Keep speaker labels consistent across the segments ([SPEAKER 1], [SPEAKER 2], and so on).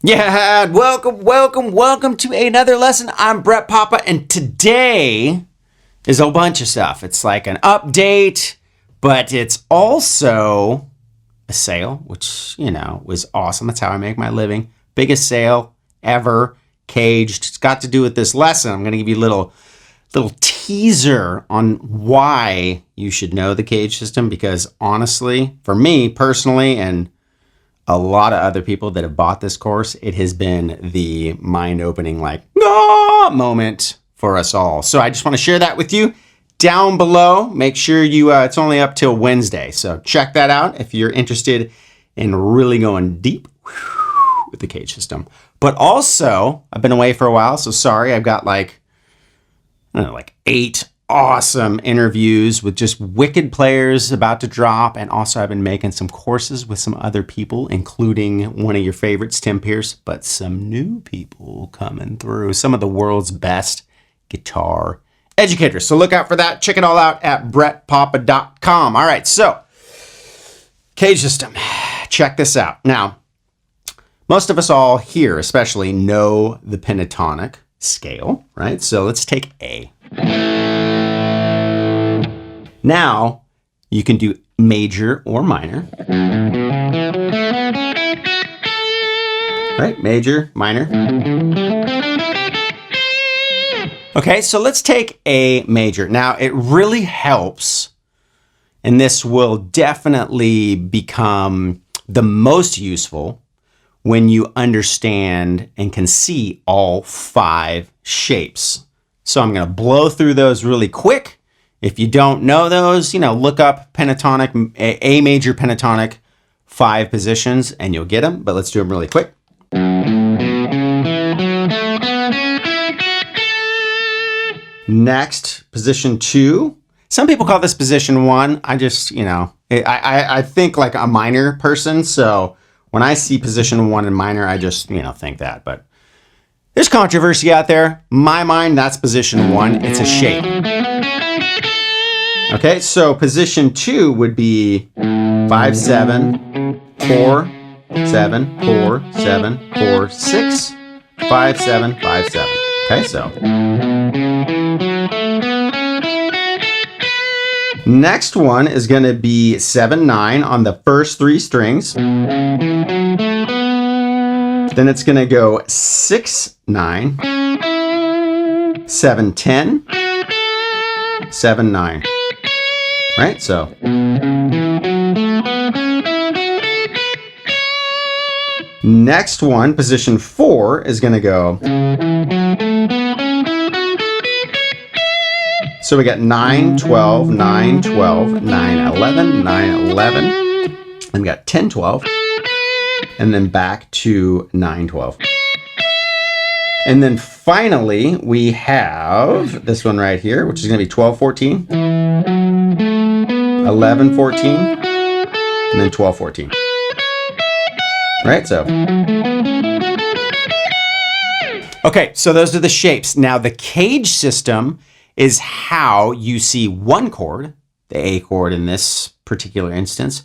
[SPEAKER 1] Yeah, welcome to another lesson. I'm Brett Papa, and today is a bunch of stuff. It's like an update, but it's also a sale, which, was awesome. That's how I make my living. Biggest sale ever, Caged. It's got to do with this lesson. I'm going to give you a little teaser on why you should know the CAGED system, because honestly, for me personally, and a lot of other people that have bought this course, it has been the mind-opening, moment for us all. So I just want to share that with you down below. Make sure you, it's only up till Wednesday. So check that out if you're interested in really going deep with the CAGED system. But also, I've been away for a while, so sorry. I've got like 8 awesome interviews with just wicked players about to drop. And also I've been making some courses with some other people, including one of your favorites, Tim Pierce, but some new people coming through, some of the world's best guitar educators. So look out for that. Check it all out at brettpapa.com. All right. So CAGED system, check this out. Now, most of us all here, especially, know the pentatonic scale, right? So let's take A. Now, you can do major or minor. Right? Major, minor. Okay, so let's take A major. Now, it really helps, and this will definitely become the most useful when you understand and can see all 5 shapes. So I'm going to blow through those really quick. If you don't know those, look up pentatonic, A major pentatonic 5 positions, and you'll get them. But let's do them really quick. Next, position 2. Some people call this position 1. I just, I think like a minor person. So when I see position 1 in minor, I just, think that. But there's controversy out there. My mind, that's position 1. It's a shape. Okay, so position 2 would be 5, 7, 4, 7, 4, 7, 4, 6, 5, 7, 5, 7. Okay, so next one is going to be 7, 9 on the first 3 strings. Then it's going to go 6, 9, 7, 10, 7, 9. Right, so next one, position 4, is going to go. So we got 9, 12, 9, 12, 9, 11, 9, 11. And we got 10, 12. And then back to 9, 12. And then finally, we have this one right here, which is going to be 12, 14. 11, 14, and then 12, 14. Right, so. Okay, so those are the shapes. Now, the CAGED system is how you see one chord, the A chord in this particular instance,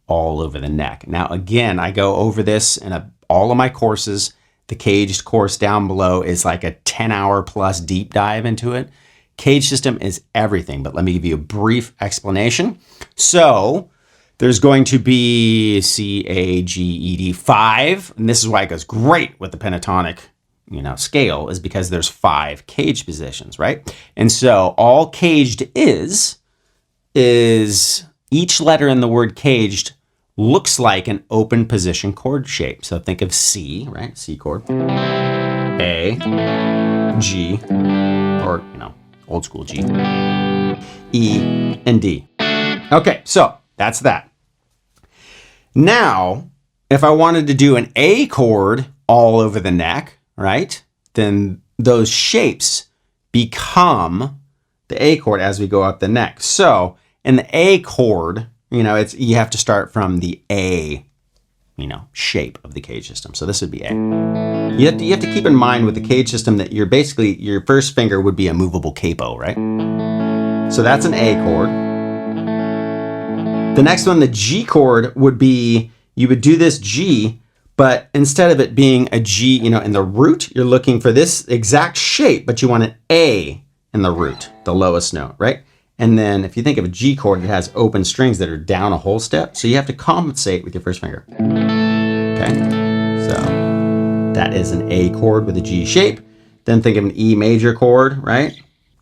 [SPEAKER 1] all over the neck. Now, again, I go over this in all of my courses. The CAGED course down below is like a 10-hour plus deep dive into it. CAGED system is everything, but let me give you a brief explanation. So there's going to be CAGED 5, and this is why it goes great with the pentatonic, scale, is because there's 5 CAGED positions, right? And so all CAGED is each letter in the word CAGED looks like an open position chord shape. So think of C, right? C chord, A, G, or old school G, E, and D. Okay, so that's that. Now, if I wanted to do an A chord all over the neck, right, then those shapes become the A chord as we go up the neck. So in the A chord, you have to start from the A, shape of the CAGED system. So this would be A. You have to keep in mind with the CAGED system that your first finger would be a movable capo, right? So that's an A chord. The next one, the G chord, would be, you would do this G, But instead of it being a G, in the root, you're looking for this exact shape, but you want an A in the root, the lowest note, right? And then if you think of a G chord, it has open strings that are down a whole step. So you have to compensate with your first finger. Okay, so that is an A chord with a G shape. Then think of an E major chord, right?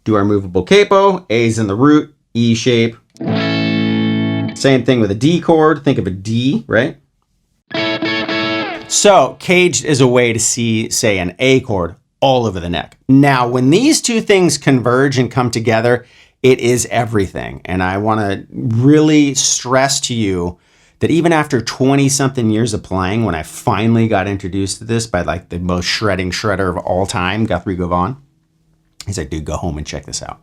[SPEAKER 1] Do our movable capo, A's in the root, E shape. Same thing with a D chord, think of a D, right? So caged is a way to see, say, an A chord all over the neck. Now, when these two things converge and come together, it is everything. And I want to really stress to you that even after 20 something years of playing, when I finally got introduced to this by like the most shredding shredder of all time, Guthrie Govan, he's like, dude, go home and check this out.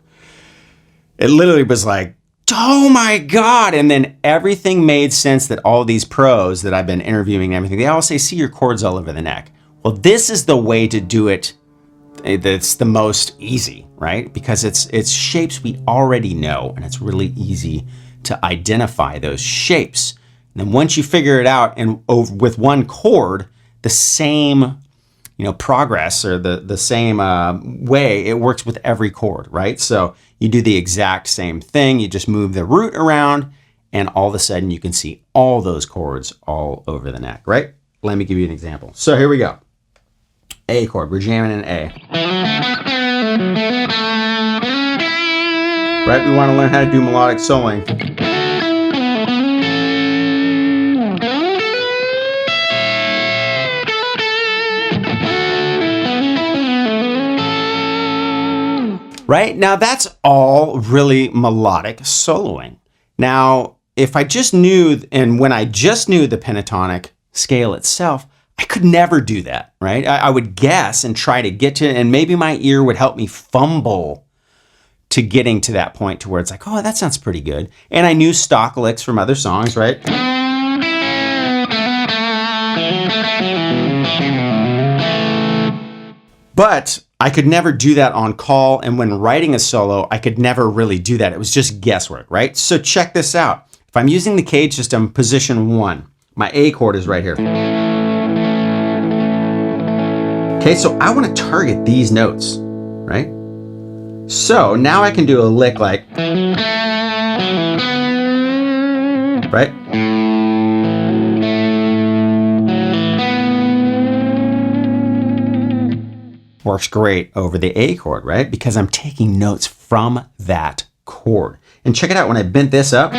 [SPEAKER 1] It literally was like, oh my God. And then everything made sense, that all these pros that I've been interviewing and everything, they all say, see your chords all over the neck. Well, this is the way to do it. That's the most easy, right? Because it's shapes we already know, and it's really easy to identify those shapes. And then once you figure it out, and with one chord, the same progress, or the same way, it works with every chord, right? So you do the exact same thing. You just move the root around, and all of a sudden you can see all those chords all over the neck, right? Let me give you an example. So here we go. A chord, we're jamming an A. Right, we want to learn how to do melodic soloing. Right, now that's all really melodic soloing. Now, if I just knew, and when I just knew the pentatonic scale itself, I could never do that, right? I would guess and try to get to it, and maybe my ear would help me fumble to getting to that point to where it's like, oh, that sounds pretty good. And I knew stock licks from other songs, right? But I could never do that on call, and when writing a solo, I could never really do that. It was just guesswork, right? So check this out. If I'm using the CAGED system, position 1, my A chord is right here. Okay, so I want to target these notes, right? So now I can do a lick like, right? Works great over the A chord, right? Because I'm taking notes from that chord. And check it out, when I bent this up,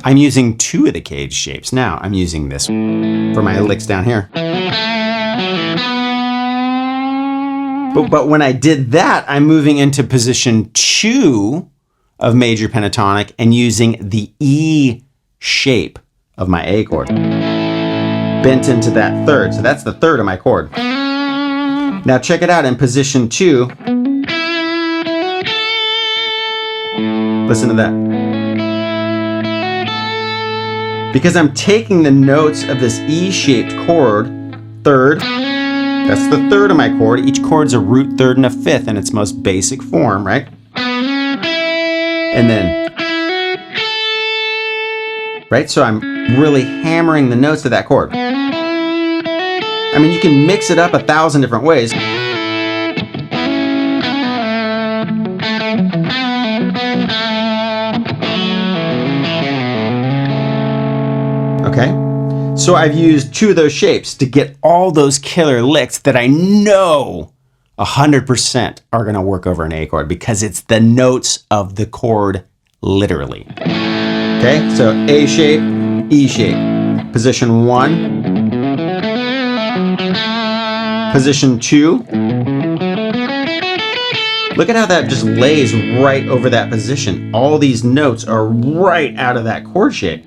[SPEAKER 1] I'm using 2 of the CAGED shapes. Now I'm using this for my licks down here. But when I did that, I'm moving into position 2 of major pentatonic and using the E shape of my A chord. Bent into that 3rd. So that's the 3rd of my chord. Now check it out in position 2. Listen to that. Because I'm taking the notes of this E-shaped chord, 3rd, that's the 3rd of my chord. Each chord's a root, 3rd, and a 5th in its most basic form, right? And then, right? So I'm really hammering the notes of that chord. I mean, you can mix it up 1,000 different ways. Okay, so I've used 2 of those shapes to get all those killer licks that I know 100% are going to work over an A chord, because it's the notes of the chord, literally. Okay, so A shape, E shape, position 1, position 2. Look at how that just lays right over that position. All these notes are right out of that chord shape.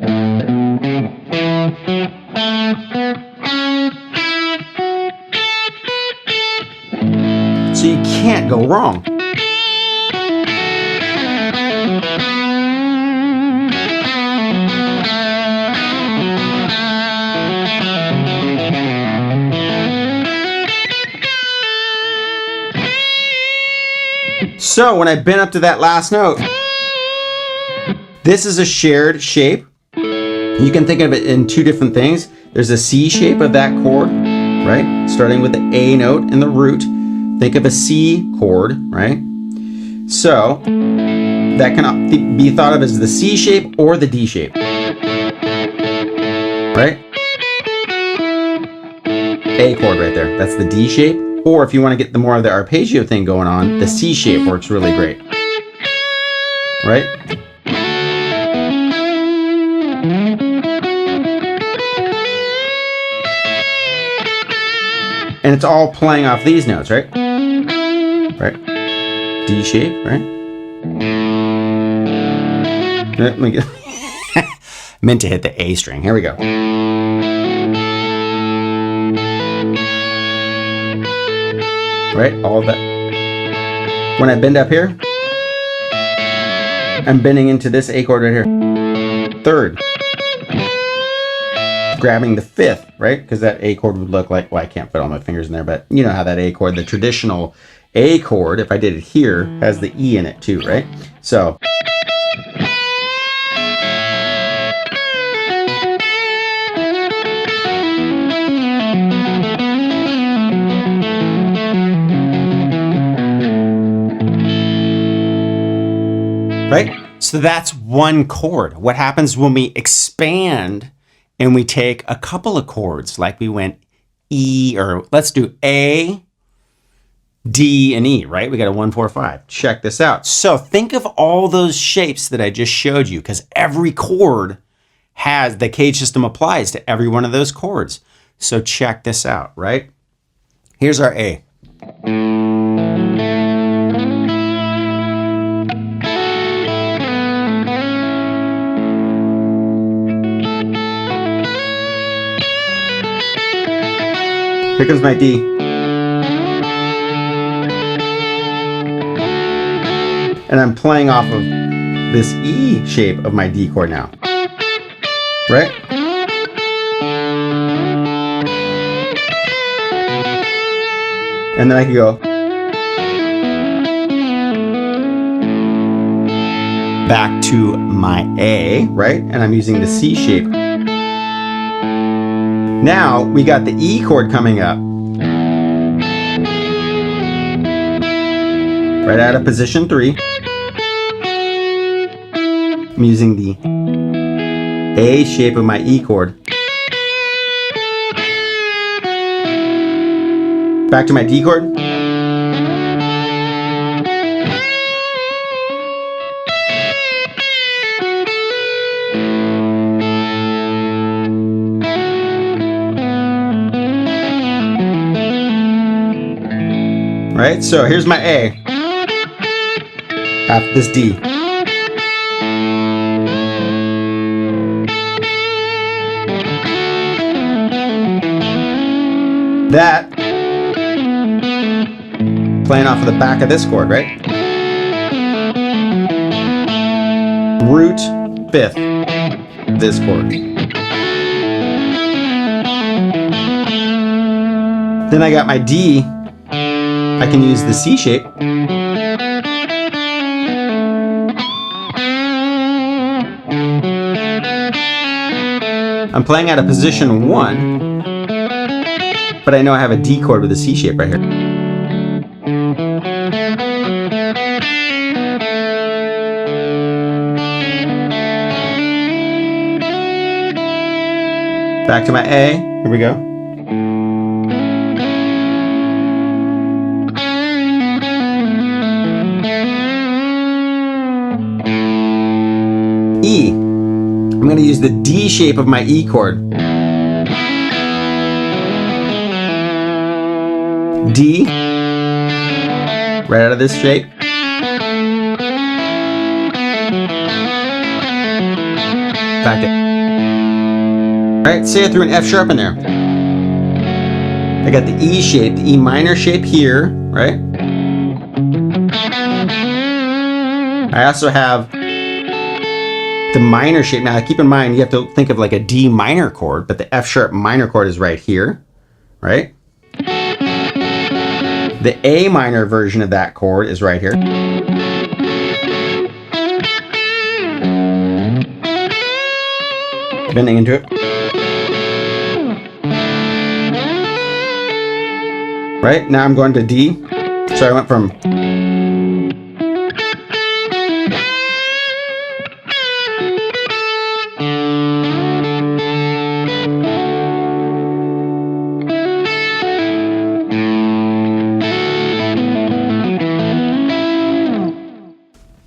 [SPEAKER 1] So you can't go wrong. So when I bent up to that last note, this is a shared shape. You can think of it in 2 different things. There's a C shape of that chord, right? Starting with the A note in the root. Think of a C chord, right? So that can be thought of as the C shape or the D shape, right? A chord right there. That's the D shape. Or if you want to get the more of the arpeggio thing going on, the C shape works really great, right? And it's all playing off these notes, right? Right. D shape, right? Let me get meant to hit the A string. Here we go. Right? All of that. When I bend up here, I'm bending into this A chord right here. Third. Grabbing the fifth, right? Because that A chord would look like, well, I can't fit all my fingers in there, but you know how that A chord, the traditional A chord, if I did it here, has the E in it too, right? So. Right? So that's one chord. What happens when we expand and we take a couple of chords, like we went E, or let's do A, D, and E, right? We got a 1, 4, 5. Check this out. So think of all those shapes that I just showed you, because every chord has, the CAGED system applies to every one of those chords. So check this out, right? Here's our A. Here comes my D. And I'm playing off of this E shape of my D chord now. Right? And then I can go back to my A, right? And I'm using the C shape. Now we got the E chord coming up. Right out of position 3. I'm using the A shape of my E chord. Back to my D chord. Right, so here's my A. After this D. That, playing off of the back of this chord, right? Root 5th, this chord. Then I got my D. I can use the C shape. I'm playing out of position 1, but I know I have a D chord with a C shape right here. Back to my A. Here we go. E. I'm going to use the D shape of my E chord. D. Right out of this shape. Back to. Alright, say I threw an F sharp in there. I got the E shape, the E minor shape here, right? I also have the minor shape. Now keep in mind, you have to think of like a D minor chord, but the F sharp minor chord is right here, right? The A minor version of that chord is right here. Bending into it. right? Now I'm going to D. So I went from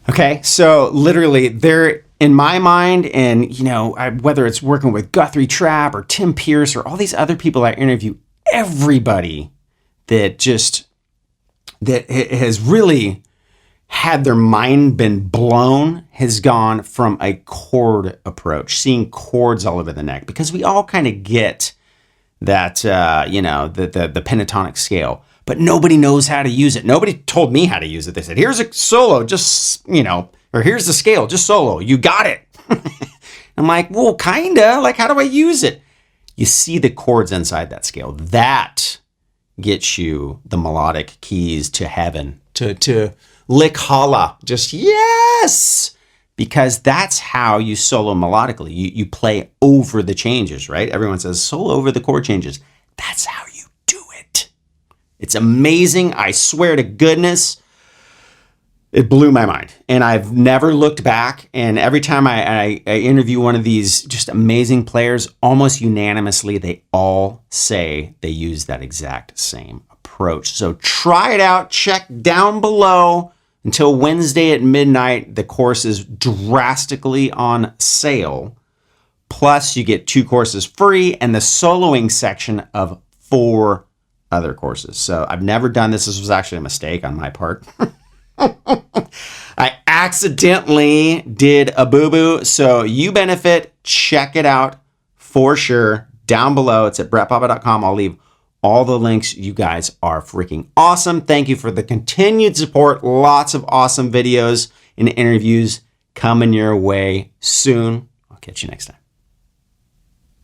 [SPEAKER 1] okay, so literally there in my mind, and you know, whether it's working with Guthrie Trapp or Tim Pierce or all these other people I interview, everybody that has really had their mind been blown has gone from a chord approach, seeing chords all over the neck, because we all kind of get that, you know, the pentatonic scale, but nobody knows how to use it. Nobody told me how to use it. They said, here's a solo, just, you know, or here's the scale, just solo. You got it. I'm like, well, kinda, like, how do I use it? You see the chords inside that scale. That gets you the melodic keys to heaven, to lick holla, just yes, because that's how you solo melodically. You play over the changes, right? Everyone says solo over the chord changes. That's how you do it. It's amazing. I swear to goodness, it blew my mind. And I've never looked back. And every time I interview one of these just amazing players, almost unanimously, they all say they use that exact same approach. So try it out. Check down below. Until Wednesday at midnight, the course is drastically on sale. Plus, you get 2 courses free and the soloing section of 4 other courses. So I've never done this. This was actually a mistake on my part. I accidentally did a boo-boo. So you benefit. Check it out for sure. Down below. It's at brettpapa.com. I'll leave all the links. You guys are freaking awesome. Thank you for the continued support. Lots of awesome videos and interviews coming your way soon. I'll catch you next time.